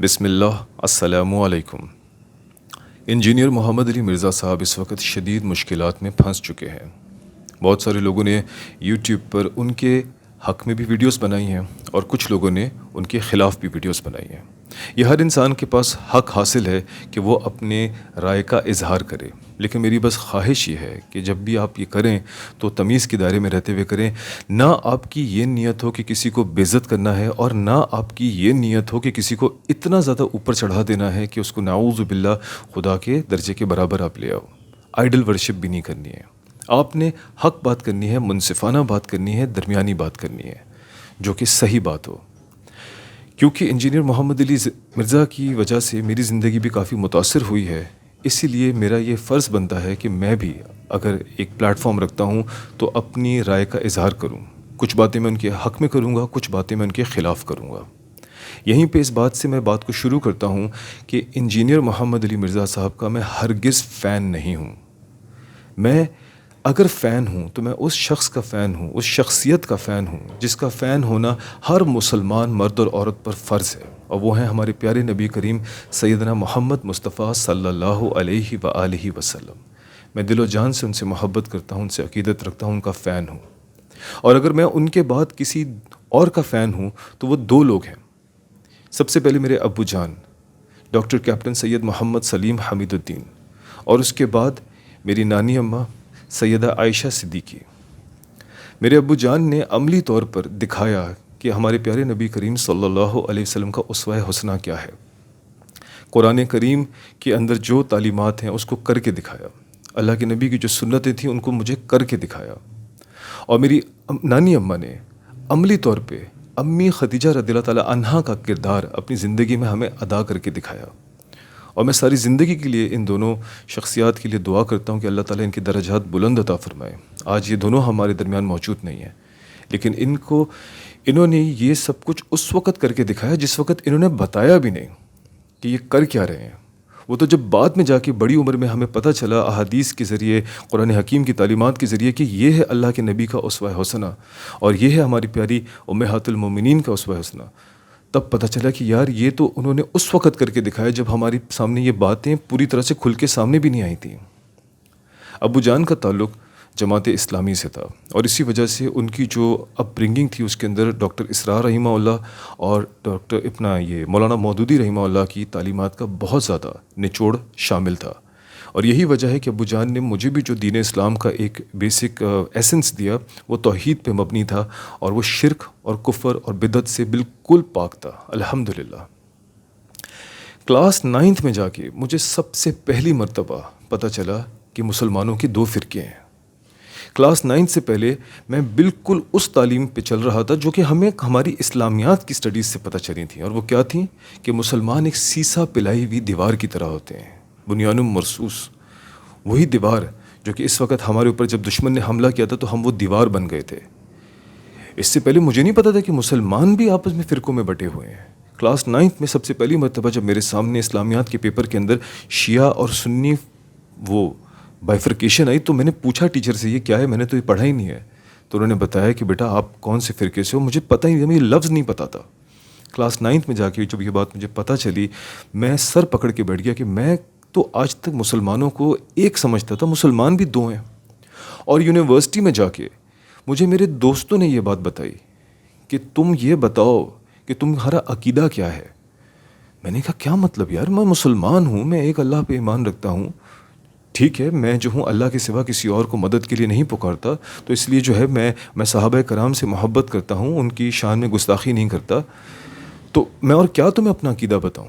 بسم اللہ السلام علیکم۔ انجینئر محمد علی مرزا صاحب اس وقت شدید مشکلات میں پھنس چکے ہیں۔ بہت سارے لوگوں نے یوٹیوب پر ان کے حق میں بھی ویڈیوز بنائی ہیں اور کچھ لوگوں نے ان کے خلاف بھی ویڈیوز بنائی ہیں۔ یہ ہر انسان کے پاس حق حاصل ہے کہ وہ اپنے رائے کا اظہار کرے، لیکن میری بس خواہش یہ ہے کہ جب بھی آپ یہ کریں تو تمیز کے دائرے میں رہتے ہوئے کریں۔ نہ آپ کی یہ نیت ہو کہ کسی کو بے عزت کرنا ہے، اور نہ آپ کی یہ نیت ہو کہ کسی کو اتنا زیادہ اوپر چڑھا دینا ہے کہ اس کو نعوذ باللہ خدا کے درجے کے برابر آپ لے آؤ۔ آئیڈل ورشپ بھی نہیں کرنی ہے۔ آپ نے حق بات کرنی ہے، منصفانہ بات کرنی ہے، درمیانی بات کرنی ہے، جو کہ صحیح بات ہو۔ کیونکہ انجینئر محمد علی مرزا کی وجہ سے میری زندگی بھی کافی متاثر ہوئی ہے، اسی لیے میرا یہ فرض بنتا ہے کہ میں بھی اگر ایک پلیٹ فارم رکھتا ہوں تو اپنی رائے کا اظہار کروں۔ کچھ باتیں میں ان کے حق میں کروں گا، کچھ باتیں میں ان کے خلاف کروں گا۔ یہیں پہ اس بات سے میں بات کو شروع کرتا ہوں کہ انجینئر محمد علی مرزا صاحب کا میں ہرگز فین نہیں ہوں۔ میں اگر فین ہوں تو میں اس شخص کا فین ہوں، اس شخصیت کا فین ہوں جس کا فین ہونا ہر مسلمان مرد اور عورت پر فرض ہے، اور وہ ہیں ہمارے پیارے نبی کریم سیدنا محمد مصطفیٰ صلی اللہ علیہ وآلہ وسلم۔ میں دل و جان سے ان سے محبت کرتا ہوں، ان سے عقیدت رکھتا ہوں، ان کا فین ہوں۔ اور اگر میں ان کے بعد کسی اور کا فین ہوں تو وہ دو لوگ ہیں۔ سب سے پہلے میرے ابو جان ڈاکٹر کیپٹن سید محمد سلیم حمید الدین، اور اس کے بعد میری نانی اماں سیدہ عائشہ صدیقی۔ میرے ابو جان نے عملی طور پر دکھایا کہ ہمارے پیارے نبی کریم صلی اللہ علیہ وسلم کا اسوہ حسنہ کیا ہے۔ قرآن کریم کے اندر جو تعلیمات ہیں اس کو کر کے دکھایا، اللہ کے نبی کی جو سنتیں تھیں ان کو مجھے کر کے دکھایا۔ اور میری نانی اماں نے عملی طور پہ امی خدیجہ رضی اللہ تعالیٰ عنہا کا کردار اپنی زندگی میں ہمیں ادا کر کے دکھایا۔ اور میں ساری زندگی کے لیے ان دونوں شخصیات کے لیے دعا کرتا ہوں کہ اللہ تعالیٰ ان کے درجات بلند عطا فرمائے۔ آج یہ دونوں ہمارے درمیان موجود نہیں ہیں، لیکن انہوں نے یہ سب کچھ اس وقت کر کے دکھایا جس وقت انہوں نے بتایا بھی نہیں کہ یہ کر کیا رہے ہیں۔ وہ تو جب بعد میں جا کے بڑی عمر میں ہمیں پتہ چلا احادیث کے ذریعے، قرآن حکیم کی تعلیمات کے ذریعے کہ یہ ہے اللہ کے نبی کا اسوہ حسنہ، اور یہ ہے ہماری پیاری امہات المومنین کا اسوہ حسنہ، تب پتہ چلا کہ یار یہ تو انہوں نے اس وقت کر کے دکھایا جب ہمارے سامنے یہ باتیں پوری طرح سے کھل کے سامنے بھی نہیں آئی تھیں۔ ابو جان کا تعلق جماعت اسلامی سے تھا، اور اسی وجہ سے ان کی جو اپ برنگنگ تھی اس کے اندر ڈاکٹر اسرار رحمہ اللہ اور یہ مولانا مودودی رحمہ اللہ کی تعلیمات کا بہت زیادہ نچوڑ شامل تھا۔ اور یہی وجہ ہے کہ ابو جان نے مجھے بھی جو دین اسلام کا ایک بیسک ایسنس دیا وہ توحید پہ مبنی تھا، اور وہ شرک اور کفر اور بدعت سے بالکل پاک تھا، الحمدللہ۔ کلاس 9 میں جا کے مجھے سب سے پہلی مرتبہ پتہ چلا کہ مسلمانوں کے دو فرقے ہیں۔ کلاس 9 سے پہلے میں بالکل اس تعلیم پہ چل رہا تھا جو کہ ہمیں ہماری اسلامیات کی سٹڈیز سے پتہ چلی تھیں، اور وہ کیا تھیں کہ مسلمان ایک سیسا پلائی ہوئی دیوار کی طرح ہوتے ہیں، بنیان مرصوص، وہی دیوار جو کہ اس وقت ہمارے اوپر جب دشمن نے حملہ کیا تھا تو ہم وہ دیوار بن گئے تھے۔ اس سے پہلے مجھے نہیں پتا تھا کہ مسلمان بھی آپس میں فرقوں میں بٹے ہوئے ہیں۔ کلاس 9 میں سب سے پہلی مرتبہ جب میرے سامنے اسلامیات کے پیپر کے اندر شیعہ اور سنی وہ بائفرکیشن آئی تو میں نے پوچھا ٹیچر سے یہ کیا ہے، میں نے تو یہ پڑھا ہی نہیں ہے۔ تو انہوں نے بتایا کہ بیٹا آپ کون سے فرقے سے ہو، مجھے پتہ ہی نہیں، مجھے لفظ نہیں پتہ تھا۔ کلاس 9 میں جا کے جب یہ بات مجھے پتہ چلی، میں سر پکڑ کے بیٹھ گیا کہ میں تو آج تک مسلمانوں کو ایک سمجھتا تھا، مسلمان بھی دو ہیں۔ اور یونیورسٹی میں جا کے مجھے میرے دوستوں نے یہ بات بتائی کہ تم یہ بتاؤ کہ تمہارا عقیدہ کیا ہے۔ میں نے کہا کیا مطلب یار، میں مسلمان ہوں، میں ایک اللہ پہ ایمان رکھتا ہوں، ٹھیک ہے، میں جو ہوں اللہ کے سوا کسی اور کو مدد کے لیے نہیں پکارتا، تو اس لیے جو ہے میں صحابہ کرام سے محبت کرتا ہوں، ان کی شان میں گستاخی نہیں کرتا، تو میں اور کیا تمہیں اپنا عقیدہ بتاؤں۔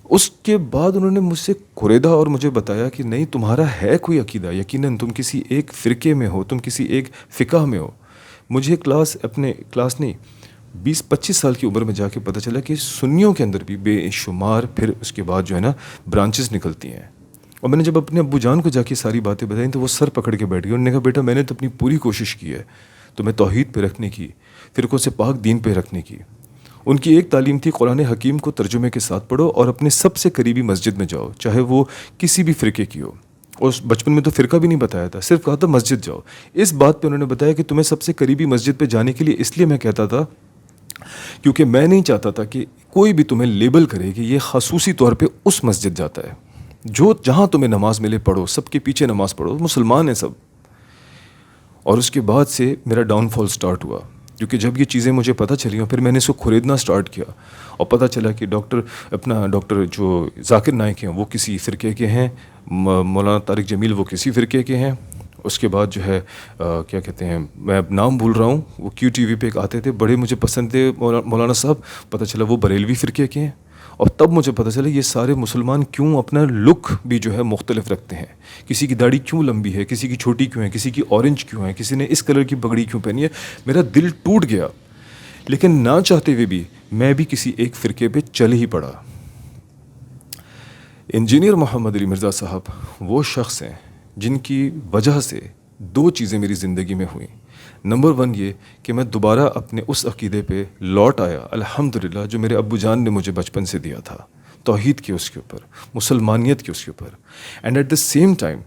اس کے بعد انہوں نے مجھ سے کریدا اور مجھے بتایا کہ نہیں تمہارا ہے کوئی عقیدہ، یقیناً تم کسی ایک فرقے میں ہو، تم کسی ایک فقہ میں ہو۔ مجھے اپنے کلاس نہیں 20-25 سال کی عمر میں جا کے پتہ چلا کہ سنیوں کے اندر بھی بے شمار پھر اس کے بعد جو ہے نا برانچز نکلتی ہیں۔ اور میں نے جب اپنے ابو جان کو جا کے ساری باتیں بتائیں تو وہ سر پکڑ کے بیٹھ گئے، انہوں نے کہا بیٹا میں نے تو اپنی پوری کوشش کی ہے تمہیں توحید پہ رکھنے کی، فرقوں سے پاک دین پہ رکھنے کی۔ ان کی ایک تعلیم تھی قرآن حکیم کو ترجمے کے ساتھ پڑھو اور اپنے سب سے قریبی مسجد میں جاؤ، چاہے وہ کسی بھی فرقے کی ہو۔ اور بچپن میں تو فرقہ بھی نہیں بتایا تھا، صرف کہا تھا مسجد جاؤ۔ اس بات پہ انہوں نے بتایا کہ تمہیں سب سے قریبی مسجد پہ جانے کے لیے اس لیے میں کہتا تھا کیونکہ میں نہیں چاہتا تھا کہ کوئی بھی تمہیں لیبل کرے کہ یہ خصوصی طور پہ اس مسجد جاتا ہے، جو جہاں تمہیں نماز ملے پڑھو، سب کے پیچھے نماز پڑھو، مسلمان ہیں سب۔ اور اس کے بعد سے میرا ڈاؤن فال سٹارٹ ہوا، کیونکہ جب یہ چیزیں مجھے پتہ چلی اور پھر میں نے اس کو خریدنا سٹارٹ کیا اور پتہ چلا کہ ڈاکٹر جو ذاکر نائک ہیں وہ کسی فرقے کے ہیں، مولانا طارق جمیل وہ کسی فرقے کے ہیں۔ اس کے بعد جو ہے کیا کہتے ہیں، میں اب نام بھول رہا ہوں، وہ کیو ٹی وی پہ ایک آتے تھے، بڑے مجھے پسند تھے مولانا صاحب، پتہ چلا وہ بریلوی فرقے کے ہیں۔ اور تب مجھے پتہ چلا یہ سارے مسلمان کیوں اپنا لک بھی جو ہے مختلف رکھتے ہیں، کسی کی داڑھی کیوں لمبی ہے، کسی کی چھوٹی کیوں ہے، کسی کی اورنج کیوں ہے، کسی نے اس کلر کی پگڑی کیوں پہنی ہے۔ میرا دل ٹوٹ گیا، لیکن نہ چاہتے ہوئے بھی میں بھی کسی ایک فرقے پہ چل ہی پڑا۔ انجینئر محمد علی مرزا صاحب وہ شخص ہیں جن کی وجہ سے دو چیزیں میری زندگی میں ہوئیں۔ نمبر 1 یہ کہ میں دوبارہ اپنے اس عقیدے پہ لوٹ آیا الحمدللہ جو میرے ابو جان نے مجھے بچپن سے دیا تھا، توحید کے اس کے اوپر، مسلمانیت کے اس کے اوپر۔ And at the same time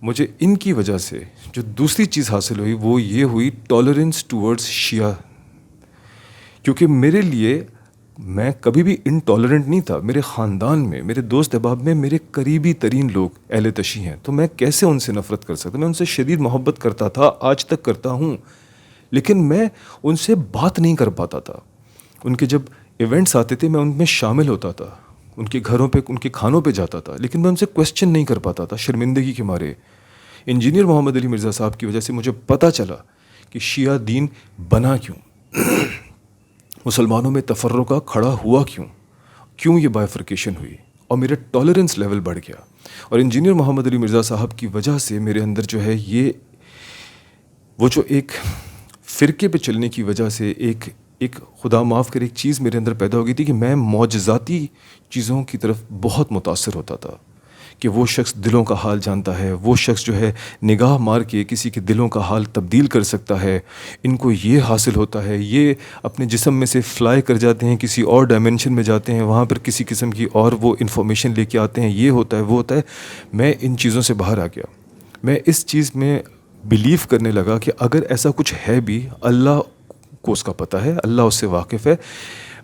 مجھے ان کی وجہ سے جو دوسری چیز حاصل ہوئی وہ یہ ہوئی ٹالرنس ٹورڈز شیعہ، کیونکہ میرے لیے میں کبھی بھی انٹالرنٹ نہیں تھا۔ میرے خاندان میں، میرے دوست احباب میں میرے قریبی ترین لوگ اہل تشیع ہیں، تو میں کیسے ان سے نفرت کر سکتا؟ میں ان سے شدید محبت کرتا تھا، آج تک کرتا ہوں، لیکن میں ان سے بات نہیں کر پاتا تھا۔ ان کے جب ایونٹس آتے تھے میں ان میں شامل ہوتا تھا، ان کے گھروں پہ، ان کے کھانوں پہ جاتا تھا، لیکن میں ان سے کویسچن نہیں کر پاتا تھا شرمندگی کے مارے۔ انجینئر محمد علی مرزا صاحب کی وجہ سے مجھے پتہ چلا کہ شیعہ دین بنا کیوں، مسلمانوں میں تفرقہ کھڑا ہوا کیوں یہ بائیفرکیشن ہوئی، اور میرا ٹالرنس لیول بڑھ گیا۔ اور انجینئر محمد علی مرزا صاحب کی وجہ سے میرے اندر جو ہے یہ وہ جو ایک فرقے پہ چلنے کی وجہ سے ایک خدا معاف کر ایک چیز میرے اندر پیدا ہو گئی تھی کہ میں معجزاتی چیزوں کی طرف بہت متاثر ہوتا تھا، کہ وہ شخص دلوں کا حال جانتا ہے، وہ شخص جو ہے نگاہ مار کے کسی کے دلوں کا حال تبدیل کر سکتا ہے، ان کو یہ حاصل ہوتا ہے، یہ اپنے جسم میں سے فلائی کر جاتے ہیں، کسی اور ڈائمنشن میں جاتے ہیں، وہاں پر کسی قسم کی اور وہ انفارمیشن لے کے آتے ہیں، یہ ہوتا ہے وہ ہوتا ہے۔ میں ان چیزوں سے باہر آ گیا، میں اس چیز میں بلیو کرنے لگا کہ اگر ایسا کچھ ہے بھی، اللہ کو اس کا پتہ ہے، اللہ اس سے واقف ہے،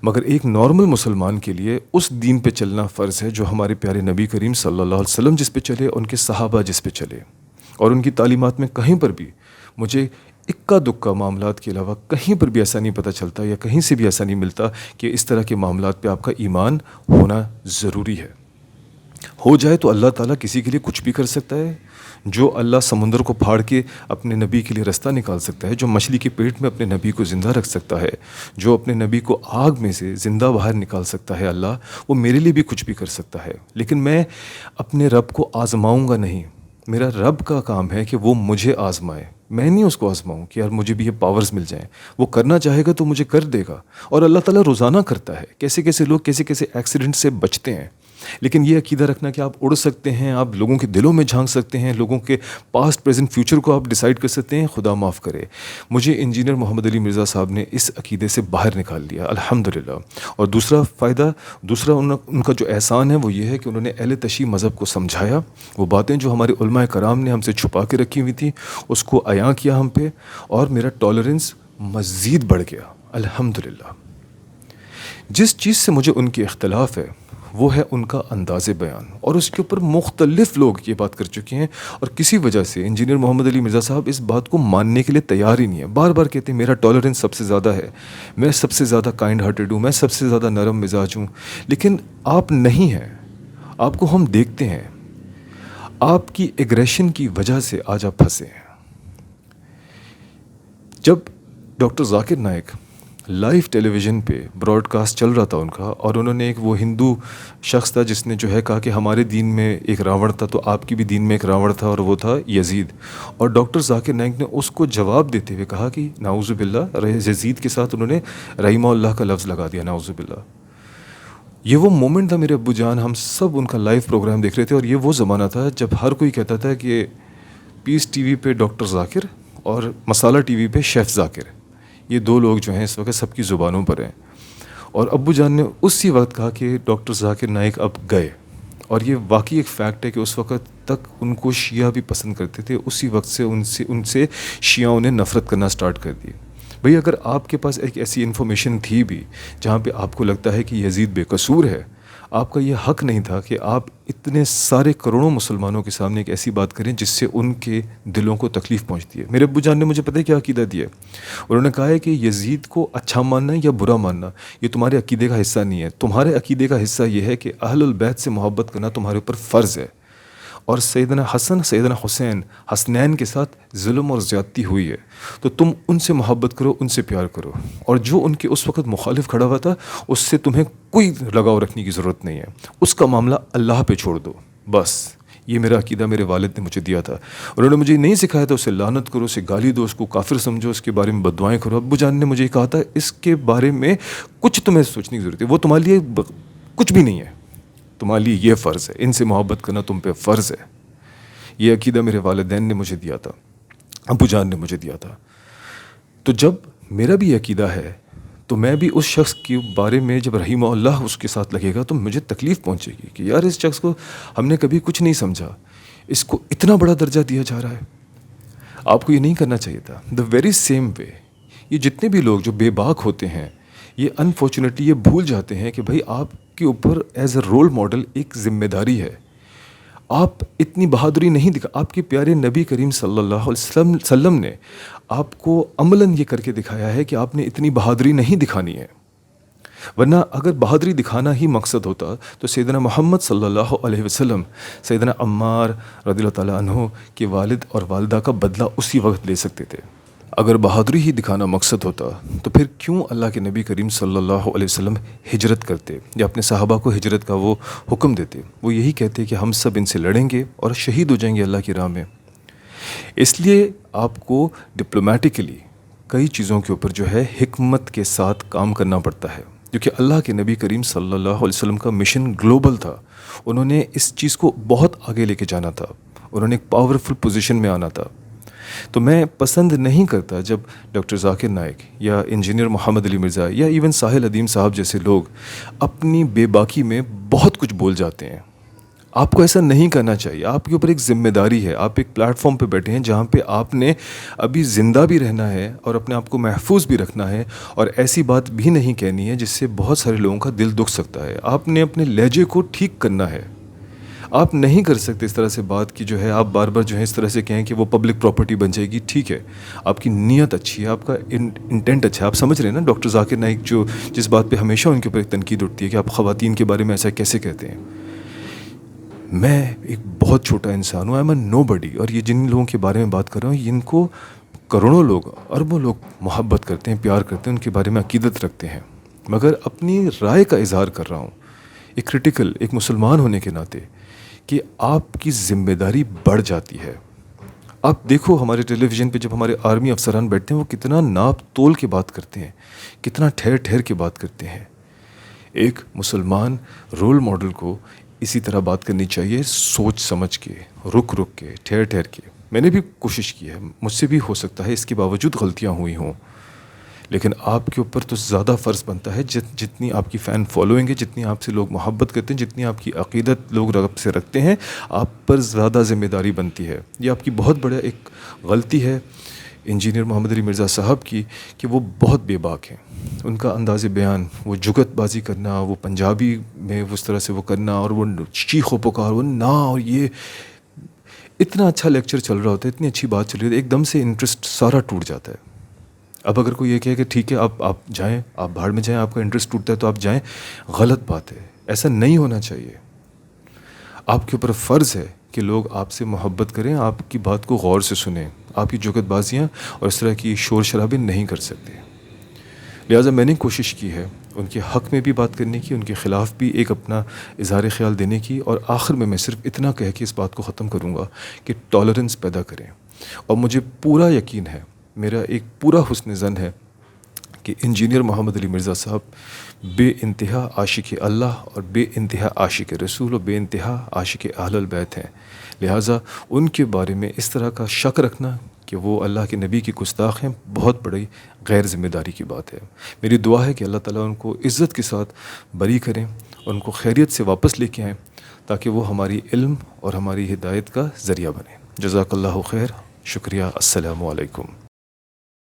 مگر ایک نارمل مسلمان کے لیے اس دین پہ چلنا فرض ہے جو ہمارے پیارے نبی کریم صلی اللہ علیہ وسلم جس پہ چلے، ان کے صحابہ جس پہ چلے، اور ان کی تعلیمات میں کہیں پر بھی مجھے اکا دکا معاملات کے علاوہ کہیں پر بھی ایسا نہیں پتہ چلتا، یا کہیں سے بھی ایسا نہیں ملتا کہ اس طرح کے معاملات پہ آپ کا ایمان ہونا ضروری ہے۔ ہو جائے تو اللہ تعالیٰ کسی کے لیے کچھ بھی کر سکتا ہے، جو اللہ سمندر کو پھاڑ کے اپنے نبی کے لیے رستہ نکال سکتا ہے، جو مچھلی کے پیٹ میں اپنے نبی کو زندہ رکھ سکتا ہے، جو اپنے نبی کو آگ میں سے زندہ باہر نکال سکتا ہے، اللہ وہ میرے لیے بھی کچھ بھی کر سکتا ہے۔ لیکن میں اپنے رب کو آزماؤں گا نہیں، میرا رب کا کام ہے کہ وہ مجھے آزمائے، میں نہیں اس کو آزماؤں کہ یار مجھے بھی یہ پاورز مل جائیں۔ وہ کرنا چاہے گا تو مجھے کر دے گا، اور اللہ تعالیٰ روزانہ کرتا ہے۔ کیسے کیسے لوگ کیسے کیسے ایکسیڈنٹ سے بچتے ہیں، لیکن یہ عقیدہ رکھنا کہ آپ اڑ سکتے ہیں، آپ لوگوں کے دلوں میں جھانک سکتے ہیں، لوگوں کے پاسٹ پریزنٹ فیوچر کو آپ ڈیسائیڈ کر سکتے ہیں، خدا معاف کرے۔ مجھے انجینئر محمد علی مرزا صاحب نے اس عقیدے سے باہر نکال دیا الحمدللہ۔ اور دوسرا فائدہ، ان کا جو احسان ہے وہ یہ ہے کہ انہوں نے اہل تشیع مذہب کو سمجھایا، وہ باتیں جو ہمارے علماء کرام نے ہم سے چھپا کے رکھی ہوئی تھیں اس کو عیاں کیا ہم پہ، اور میرا ٹالرنس مزید بڑھ گیا الحمدللہ۔ جس چیز سے مجھے ان کے اختلاف ہے وہ ہے ان کا انداز بیان، اور اس کے اوپر مختلف لوگ یہ بات کر چکے ہیں، اور کسی وجہ سے انجینئر محمد علی مرزا صاحب اس بات کو ماننے کے لیے تیار ہی نہیں ہے۔ بار بار کہتے ہیں میرا ٹالرنس سب سے زیادہ ہے، میں سب سے زیادہ کائنڈ ہارٹیڈ ہوں، میں سب سے زیادہ نرم مزاج ہوں، لیکن آپ نہیں ہیں۔ آپ کو ہم دیکھتے ہیں، آپ کی ایگریشن کی وجہ سے آج آپ پھنسے ہیں۔ جب ڈاکٹر ذاکر نائک لائیو ٹیلی ویژن پہ براڈ کاسٹ چل رہا تھا ان کا، اور انہوں نے ایک وہ ہندو شخص تھا جس نے جو ہے کہا کہ ہمارے دین میں ایک راوڑ تھا تو آپ کی بھی دین میں ایک راوڑ تھا، اور وہ تھا یزید، اور ڈاکٹر ذاکر نائک نے اس کو جواب دیتے ہوئے کہا کہ نعوذ باللہ، یزید کے ساتھ انہوں نے رحمہ اللہ کا لفظ لگا دیا، نعوذ باللہ۔ یہ وہ مومنٹ تھا میرے ابو جان، ہم سب ان کا لائیو پروگرام دیکھ رہے تھے، اور یہ وہ زمانہ تھا جب ہر کوئی کہتا تھا کہ پیس ٹی وی پہ ڈاکٹر ذاکر اور مسالہ ٹی وی پہ شیف ذاکر، یہ دو لوگ جو ہیں اس وقت سب کی زبانوں پر ہیں۔ اور ابو جان نے اسی وقت کہا کہ ڈاکٹر ذاکر نائک اب گئے، اور یہ واقعی ایک فیکٹ ہے کہ اس وقت تک ان کو شیعہ بھی پسند کرتے تھے، اسی وقت سے ان سے شیعوں نے نفرت کرنا سٹارٹ کر دی۔ بھئی اگر آپ کے پاس ایک ایسی انفارمیشن تھی بھی جہاں پہ آپ کو لگتا ہے کہ یزید بے قصور ہے، آپ کا یہ حق نہیں تھا کہ آپ اتنے سارے کروڑوں مسلمانوں کے سامنے ایک ایسی بات کریں جس سے ان کے دلوں کو تکلیف پہنچتی ہے۔ میرے ابو جان نے مجھے پتہ ہے کیا عقیدہ دیا ہے؟ انہوں نے کہا ہے کہ یزید کو اچھا ماننا یا برا ماننا یہ تمہارے عقیدے کا حصہ نہیں ہے، تمہارے عقیدے کا حصہ یہ ہے کہ اہل البیت سے محبت کرنا تمہارے اوپر فرض ہے، اور سیدنا حسن سیدنا حسین حسنین کے ساتھ ظلم اور زیادتی ہوئی ہے، تو تم ان سے محبت کرو، ان سے پیار کرو، اور جو ان کے اس وقت مخالف کھڑا ہوا تھا اس سے تمہیں کوئی لگاؤ رکھنے کی ضرورت نہیں ہے، اس کا معاملہ اللہ پہ چھوڑ دو بس۔ یہ میرا عقیدہ میرے والد نے مجھے دیا تھا۔ انہوں نے مجھے نہیں سکھایا تھا اسے لعنت کرو، اسے گالی دو، اس کو کافر سمجھو، اس کے بارے میں بددعائیں کرو۔ ابو جان نے مجھے کہا تھا اس کے بارے میں کچھ تمہیں سوچنے کی ضرورت ہے، وہ تمہارے لیے کچھ بھی نہیں ہے، تمہارے لیے یہ فرض ہے، ان سے محبت کرنا تم پہ فرض ہے۔ یہ عقیدہ میرے والدین نے مجھے دیا تھا، ابو جان نے مجھے دیا تھا۔ تو جب میرا بھی عقیدہ ہے تو میں بھی اس شخص کے بارے میں جب رحمہ اللہ اس کے ساتھ لگے گا تو مجھے تکلیف پہنچے گی کہ یار اس شخص کو ہم نے کبھی کچھ نہیں سمجھا، اس کو اتنا بڑا درجہ دیا جا رہا ہے۔ آپ کو یہ نہیں کرنا چاہیے تھا۔ دا ویری سیم وے یہ جتنے بھی لوگ جو بے باک ہوتے ہیں یہ انفارچونیٹلی یہ بھول جاتے ہیں کہ بھائی آپ کے اوپر ایز اے رول ماڈل ایک ذمہ داری ہے۔ آپ اتنی بہادری نہیں دکھا، آپ کے پیارے نبی کریم صلی اللہ علیہ وسلم نے آپ کو عملاً یہ کر کے دکھایا ہے کہ آپ نے اتنی بہادری نہیں دکھانی ہے، ورنہ اگر بہادری دکھانا ہی مقصد ہوتا تو سیدنا محمد صلی اللہ علیہ وسلم سیدنا عمار رضی اللہ تعالیٰ عنہ کے والد اور والدہ کا بدلہ اسی وقت لے سکتے تھے۔ اگر بہادری ہی دکھانا مقصد ہوتا تو پھر کیوں اللہ کے نبی کریم صلی اللہ علیہ وسلم ہجرت کرتے یا اپنے صحابہ کو ہجرت کا وہ حکم دیتے؟ وہ یہی کہتے کہ ہم سب ان سے لڑیں گے اور شہید ہو جائیں گے اللہ کی راہ میں۔ اس لیے آپ کو ڈپلومیٹکلی کئی چیزوں کے اوپر جو ہے حکمت کے ساتھ کام کرنا پڑتا ہے، کیونکہ اللہ کے نبی کریم صلی اللہ علیہ وسلم کا مشن گلوبل تھا۔ انہوں نے اس چیز کو بہت آگے لے کے جانا تھا، انہوں نے ایک پاورفل پوزیشن میں آنا تھا۔ تو میں پسند نہیں کرتا جب ڈاکٹر ذاکر نائک یا انجینئر محمد علی مرزا یا ایون ساحل ادیم صاحب جیسے لوگ اپنی بے باکی میں بہت کچھ بول جاتے ہیں۔ آپ کو ایسا نہیں کرنا چاہیے۔ آپ کے اوپر ایک ذمہ داری ہے، آپ ایک پلیٹ فارم پہ بیٹھے ہیں جہاں پہ آپ نے ابھی زندہ بھی رہنا ہے اور اپنے آپ کو محفوظ بھی رکھنا ہے، اور ایسی بات بھی نہیں کہنی ہے جس سے بہت سارے لوگوں کا دل دکھ سکتا ہے۔ آپ نے اپنے لہجے کو ٹھیک کرنا ہے۔ آپ نہیں کر سکتے اس طرح سے بات کی جو ہے آپ بار بار جو ہے اس طرح سے کہیں کہ وہ پبلک پراپرٹی بن جائے گی۔ ٹھیک ہے، آپ کی نیت اچھی ہے، آپ کا انٹینٹ اچھا ہے، آپ سمجھ رہے ہیں نا ڈاکٹر ذاکر نائک جو جس بات پہ ہمیشہ ان کے اوپر ایک تنقید اٹھتی ہے کہ آپ خواتین کے بارے میں ایسا کیسے کہتے ہیں۔ میں ایک بہت چھوٹا انسان ہوں، آئی ایم اے نو بڈی، اور یہ جن لوگوں کے بارے میں بات کر رہا ہوں ان کو کروڑوں لوگ، اربوں لوگ محبت کرتے ہیں، پیار کرتے ہیں، ان کے بارے میں عقیدت رکھتے ہیں، مگر اپنی رائے کا اظہار کر رہا ہوں ایک کریٹیکل ایک مسلمان ہونے کے ناطے کہ آپ کی ذمہ داری بڑھ جاتی ہے۔ آپ دیکھو ہمارے ٹیلی ویژن پہ جب ہمارے آرمی افسران بیٹھتے ہیں وہ کتنا ناپ تول کے بات کرتے ہیں، کتنا ٹھہر ٹھہر کے بات کرتے ہیں۔ ایک مسلمان رول ماڈل کو اسی طرح بات کرنی چاہیے، سوچ سمجھ کے، رک رک کے، ٹھہر ٹھہر کے۔ میں نے بھی کوشش کی ہے، مجھ سے بھی ہو سکتا ہے اس کے باوجود غلطیاں ہوئی ہوں، لیکن آپ کے اوپر تو زیادہ فرض بنتا ہے جتنی آپ کی فین فالوئنگ ہے، جتنی آپ سے لوگ محبت کرتے ہیں، جتنی آپ کی عقیدت لوگ رب سے رکھتے ہیں، آپ پر زیادہ ذمہ داری بنتی ہے۔ یہ آپ کی بہت بڑا ایک غلطی ہے انجینئر محمد علی مرزا صاحب کی کہ وہ بہت بے باک ہیں۔ ان کا انداز بیان، وہ جگت بازی کرنا، وہ پنجابی میں اس طرح سے وہ کرنا، اور وہ چیخ و پکار، وہ نا، اور یہ اتنا اچھا لیکچر چل رہا ہوتا ہے، اتنی اچھی بات چل رہی ہوتی ہے، ایک دم سے انٹرسٹ سارا ٹوٹ جاتا ہے۔ اب اگر کوئی یہ کہے کہ ٹھیک ہے آپ جائیں، آپ بھاڑ میں جائیں، آپ کا انٹرسٹ ٹوٹتا ہے تو آپ جائیں، غلط بات ہے، ایسا نہیں ہونا چاہیے۔ آپ کے اوپر فرض ہے کہ لوگ آپ سے محبت کریں، آپ کی بات کو غور سے سنیں، آپ کی جگت بازیاں اور اس طرح کی شور شرابے نہیں کر سکتے۔ لہٰذا میں نے کوشش کی ہے ان کے حق میں بھی بات کرنے کی، ان کے خلاف بھی ایک اپنا اظہار خیال دینے کی، اور آخر میں صرف اتنا کہہ کے اس بات کو ختم کروں گا کہ ٹالرنس پیدا کریں۔ اور مجھے پورا یقین ہے، میرا ایک پورا حسن ظن ہے کہ انجینئر محمد علی مرزا صاحب بے انتہا عاشق اللہ اور بے انتہا عاشق رسول اور بے انتہا عاشق اہل البیت ہیں۔ لہٰذا ان کے بارے میں اس طرح کا شک رکھنا کہ وہ اللہ کے نبی کی گستاخ ہیں، بہت بڑی غیر ذمہ داری کی بات ہے۔ میری دعا ہے کہ اللہ تعالیٰ ان کو عزت کے ساتھ بری کریں، ان کو خیریت سے واپس لے کے آئیں، تاکہ وہ ہماری علم اور ہماری ہدایت کا ذریعہ بنیں۔ جزاک اللہ خیر، شکریہ، السلام علیکم۔